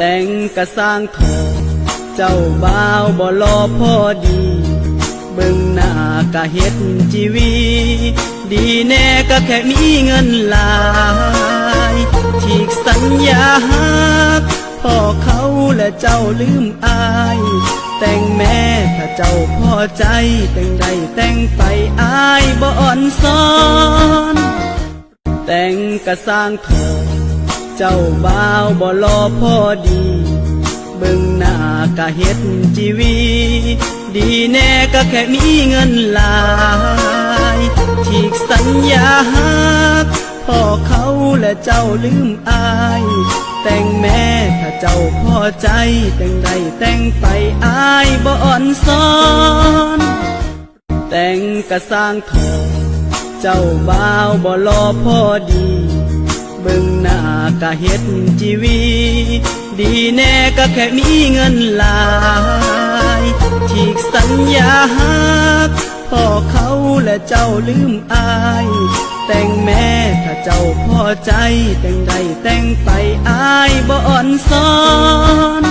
แต่งกะสร้างทอเจ้าบ่าวบ่รอพอดีเบิ่งหน้ากะเฮ็ดจีวีดีแน่ก็แค่มีเงินหลายฉีกสัญญาฮักพ่อเขาและเจ้าลืมอายแต่งแม่ถ้าเจ้าพอใจแต่งใดแต่งไปอายบ่อ่อนซ้อนแต่งกะสร้างทอเจ้าบ่าวบ่รอพอดีเบิ่งหน้ากะเฮ็ดจีวีดีแน่ก็แค่มีเงินหลายฉีกสัญญาฮักพ่อเขาและเจ้าลืมอายแต่งแม่ถ้าเจ้าพอใจแต่งใดแต่งไปอายบ่อ่อนซ้อนแต่งกะสร้างทอเจ้าบ่าวบ่รอพอดีเบิ่งหน้ากะเฮ็ดจีวีดีแน่ก็แค่มีเงินหลายฉีกสัญญาฮักพ่อเขาและเจ้าลืมอายแต่งแม่ถ้าเจ้าพอใจแต่งใดแต่งไปอายบ่อ่อนซ้อน